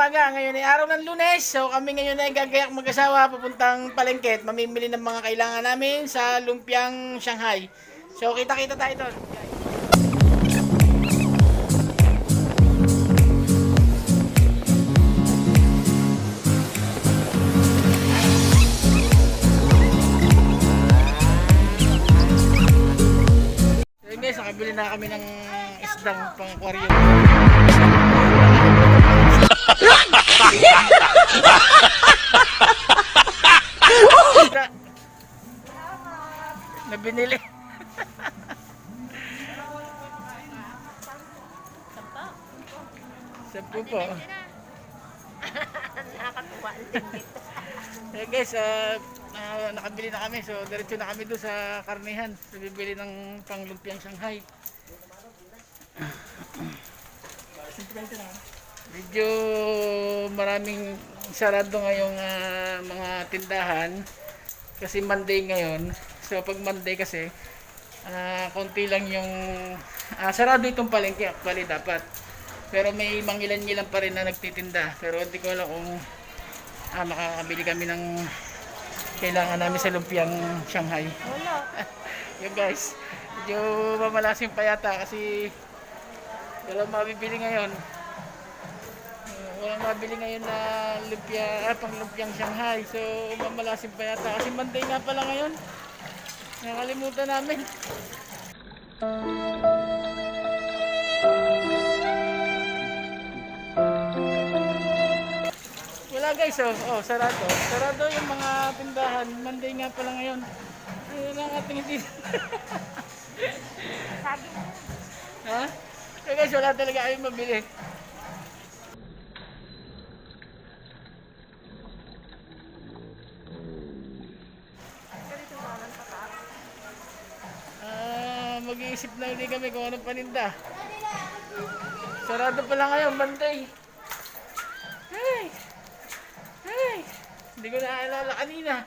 umaga. Ngayon ay araw ng Lunes. So kami ngayon ay gagayak mag-asawa papuntang palengke at mamimili ng mga kailangan namin sa Lumpiang Shanghai. So kita-kita tayo doon. So guys, nakabili na kami ng isdang pang aquarium. Na binili. Sampu po. Nakakatuwa. So guys, nakabili na kami. So diretso na kami doon sa karnihan. So bibili ng panglumpiang Shanghai. Medyo maraming sarado ngayong mga tindahan kasi Monday ngayon. So pag Monday kasi konti lang yung sarado itong palengke actually dapat. Pero may mangilan-ngilan pa rin na nagtitinda. Pero hindi ko alam kung makakabili kami ng kailangan namin sa lumpiang Shanghai. Wala. Yung guys, medyo mamalasim pa yata kasi walang mabibili ngayon. Walang mabili ngayon na lumpia, pang lumpiang Shanghai. So mamalasim pa yata kasi Monday nga pala ngayon. Nakalimutan namin. Wala guys, oh sarado. Sarado yung mga tindahan. Monday nga pala ngayon. Ayun ang ating hindi. Sabi mo. Ha? Kaya guys, wala talaga kayong mabili. Mag-iisip na ulit kami kung anong paninda. Sarado pala ngayon, Monday. Hey! Hey! Hindi ko naaalala kanina.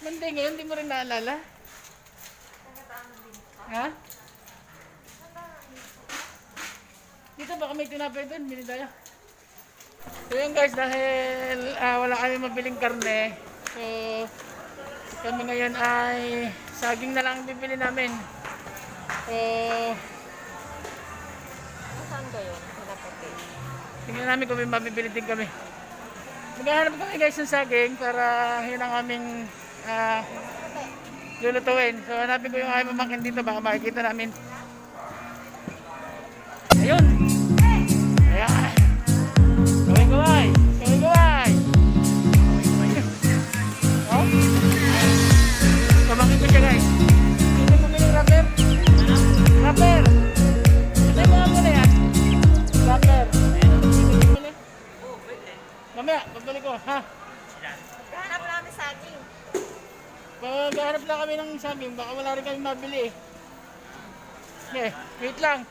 Monday ngayon, hindi mo rin naalala? Ha? Dito baka may tinapay doon, bili tayo. So yun guys, dahil wala kami mabiling karne, so kami ngayon ay saging na lang bibili namin. So Saan kayo? Pinapati. tingnan namin kung may mabibili din kami. Maghahanap kami guys ng saging para yun ang aming lulutuin. So hanapin ko yung aking pamangkin dito, baka makikita namin. Ayun! Ayan! Gawin! Oh? Pamangkin ko siya guys. Hindi mo biling rapper? Rapper! Hindi mo nga muna yan. Rapper! Mamaya, babalik ko, ha? Hanap namin saging. Maghahanap lang kami ng saging, baka wala rin kami mabili eh. Okay, wait lang.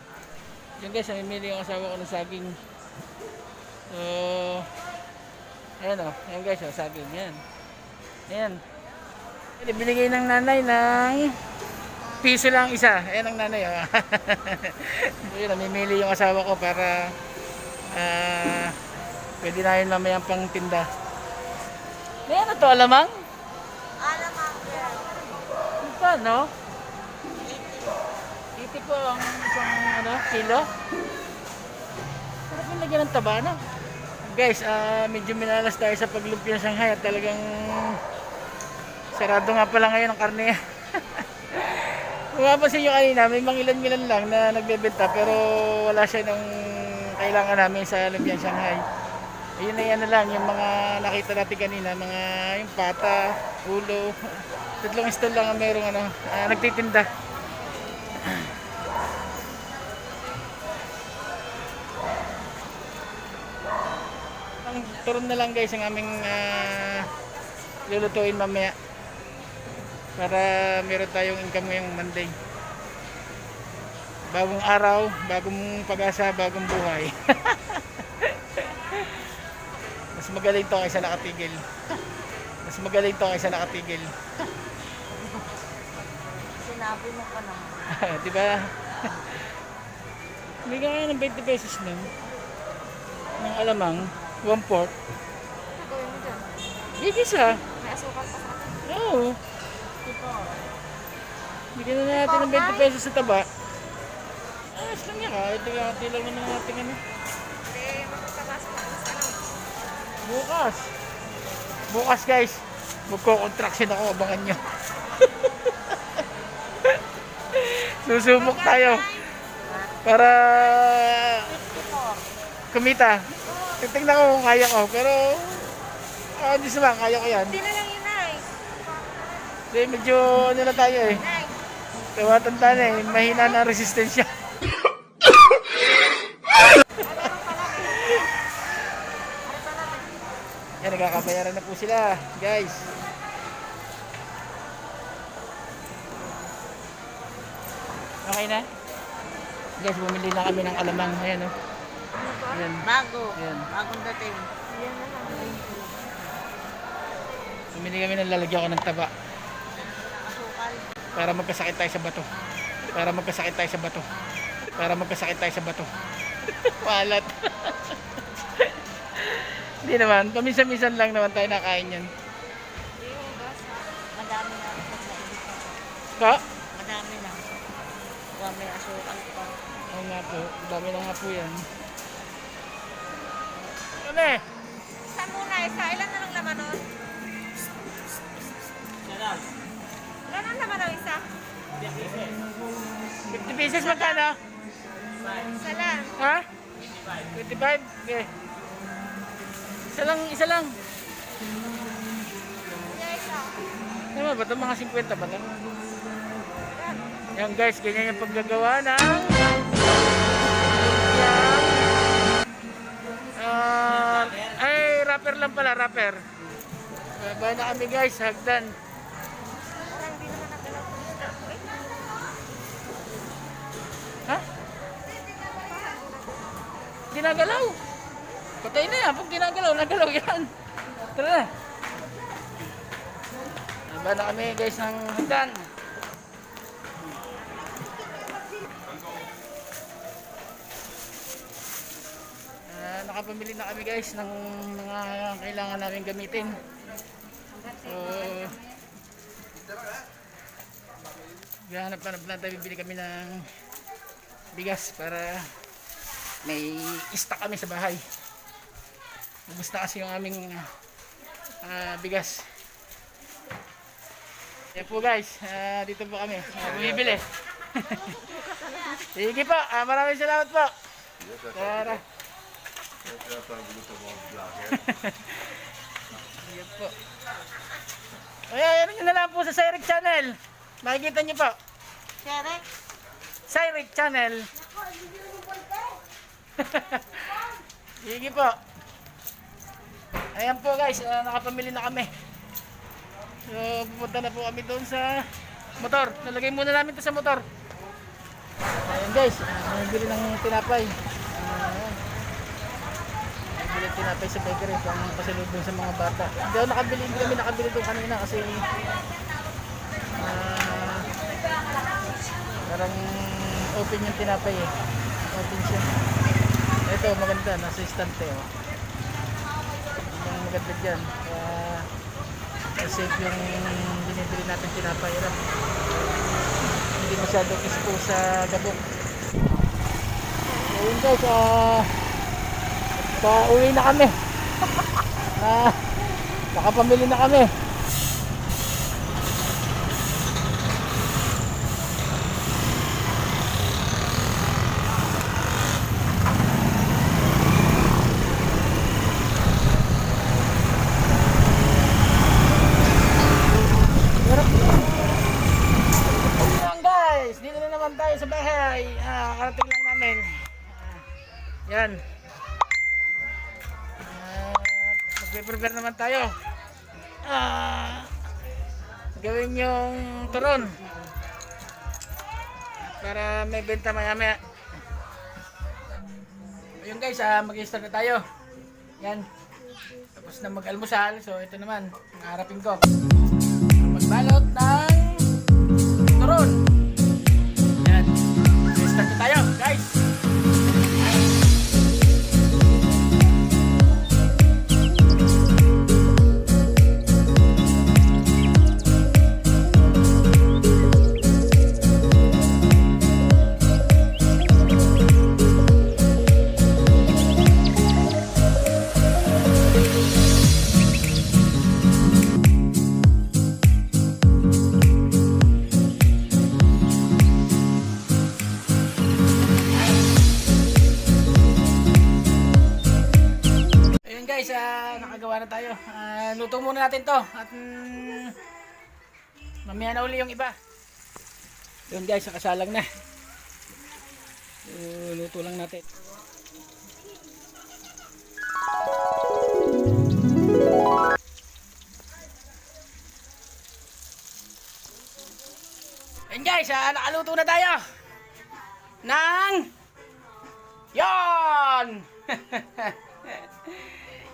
Yan guys, namimili yung asawa ko ng saging. So, ayan o, ayan guys, saging, yan. Ayan. Binigay ng nanay ng piso lang isa. Ayan ang nanay o. Ayan, namimili yung asawa ko para pwede na yun mamayang pang tinda. Ayan na to, alamang? Alamang yan. Ano pa, no? 80 po ang isang kilo. Sarap yung lagyan ng taba, no? Guys, medyo minalas tayo sa paglumpia ng Shanghai at talagang sarado nga pala ngayon ang karne. Kung mapapansin nyo kanina, may mangilan-ngilan lang na nagbebenta pero wala siya nung kailangan namin sa lumpiang Shanghai. Ayun na yan na lang, yung mga nakita natin kanina, mga yung pata, ulo, tatlong stall lang ang merong nagtitinda. Ang turon na lang guys ang aming lulutuin mamaya para meron tayong income ngayong Monday. Bagong araw, bagong pag-asa, bagong buhay. Mas magaling to kaysa nakatigil. Mas magaling to kaysa nakatigil. Sinabi mo pa naman. Di ba? Bigyan kayo ng 20 pesos nun. Ng alamang, 1/4. Ano gawin mo dyan? Bigis ha. May asukal pa sa akin. Oo. Bigyan na natin ng 20 pesos sa taba. Ayos lang yan ha. Ito lang naman natin ano. Hindi, magpapasok ako sa ano. Bukas. Bukas guys. Magko-contraction ako. Abangan nyo. Susubok tayo. Para kumita. Titignan ko kung kaya ko. Pero Diyos naman, kaya ko yan. Hindi na lang yun, Nay. Kasi medyo ano na tayo eh. Nay. Tawatanda na eh. Mahina na resistensya. Yan, nagkakabayaran na po sila, guys. Okay na? Guys, bumili na kami ng alamang. Ayan, oh. Ayan. Bago. Ayan. Bagong dating. Yan na lang. Bumili kami ng lalagyan ko ng taba. Asukal. Para magkasakit tayo sa bato. Para magkasakit tayo sa bato. Para magkasakit tayo sa bato. Palat. Hindi naman. Paminsan-minsan lang naman tayo nakain yan. Hindi yung gas. Madami na ako sa ibig. Ka? Madami na. Huwag may asukal pa. Oo nga po. Dami na nga po yan. Ano eh? Isa muna, isa. Ilan na lang laman nun? Ilan ang laman ng isa? 50 pieces magkano? Isa lang. Ha? 25? Okay. Isa lang. Kaya isa. Ano ba ito? Mga 50 ba ito? Yan guys, ganyan yung paggagawa ng yan. Ay, wrapper lang pala, wrapper. Baba na kami guys, hagdan. Parang hindi naman nagalaw ko isda. Wait lang. Ha? Ginagalaw. Patay na yan, pag ginagalaw, nagalaw yan. Tara na. Baba na kami guys ng hagdan. Nakapamili na kami guys ng mga kailangan namin gamitin. So, hanap-hanap lang tayo, bibili kami ng bigas para may stock kami sa bahay. Ubus na kasi yung aming bigas. Yan po guys, dito po kami bumibili. Sige po, maraming salamat po. Tara. Yan po. Ayan nyo na lang po sa Cyrix Channel. Makikita nyo po. Sherek? Cyrix Channel. Sige po. Ayan po guys, nakapamili na kami. So pupunta na po kami doon sa motor. Nalagay muna namin ito sa motor. Ayan guys, nabili ng tinapay. Nabili ng tinapay sa bakery pang pasalubong sa mga bata. Hindi kami nakabili doon kanina kasi parang open yung tinapay eh. Open siya. Ito maganda, nasa istante oh. Yung maganda dyan. Kaya safe yung binibili natin tinapay. Hindi masyadong expose sa gabok. So yun guys, pauwi na kami. Nakapamili na kami. Dito na naman tayo sa bahay. Karating lang namin. Yan. Magpe-prepare naman tayo. Gawin yung turon. Para may benta maya-maya. Ayun guys, mag-start na tayo. Yan. Tapos na mag-almusal. So ito naman, ang harapin ko. Magbalot ng turon. Yan. guys, nakagawa na tayo. Luto muna natin to. At mamaya na uli yung iba. Yun guys, nakasalang na. So, luto lang natin. Yun guys, nakaluto na tayo. Yon!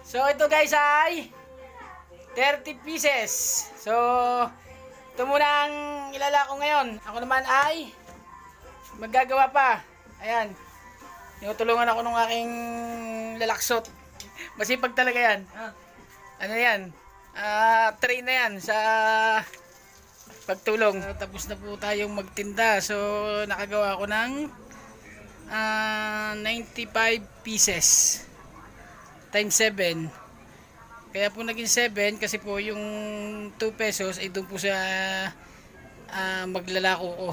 So ito guys ay 30 pieces. So ito muna ang ilalako ngayon. Ako naman ay maggagawa pa. Ayan. Tinutulungan ako ng aking lalaksot. Masipag talaga yan. Ano yan? Train na yan sa pagtulong. Tapos na po tayong magtinda. So nakagawa ako ng 95 pieces times 7. Kaya po naging 7 kasi po yung 2 pesos ay doon po sa maglalako ko.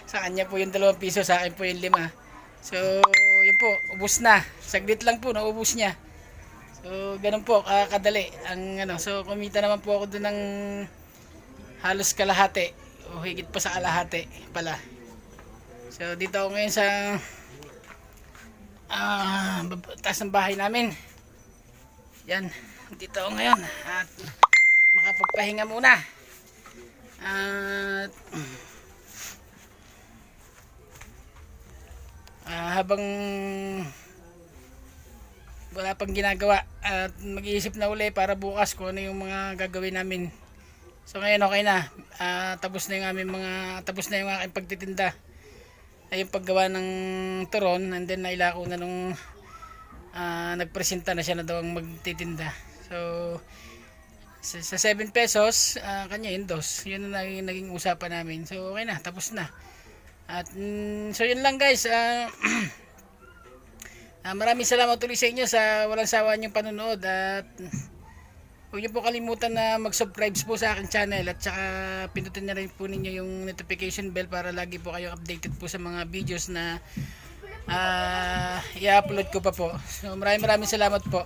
Sa kanya po yung 2 piso, sa akin po yung 5. So yun po, ubos na. Saglit lang po naubos niya. So ganun po kadali ang ano. So kumita naman po ako doon ng halos kalahati o higit pa sa kalahati pala. So dito ako ngayon sa taas ng bahay namin. Yan, dito ako ngayon at makapagpahinga muna. At habang wala pang ginagawa at mag-iisip na uli para bukas kung ano yung mga gagawin namin. So ngayon okay na. Tapos na yung aming tapos na yung aking pagtitinda. Ay yung paggawa ng turon, and then nailako na nung nagpresenta na siya na daw ang magtitinda. So sa 7 pesos kanya yung 2. Yun na naging usapan namin. So okay na, tapos na. At so yun lang guys. Maraming salamat ulit sa inyo sa walang sawa niyong panonood. At huwag niyo po kalimutan na mag-subscribe po sa aking channel at saka pindutin na rin po ninyo yung notification bell para lagi po kayong updated po sa mga videos na i-upload ko pa po. So maraming salamat po.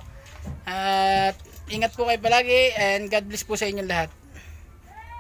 At ingat po kayo palagi and God bless po sa inyong lahat.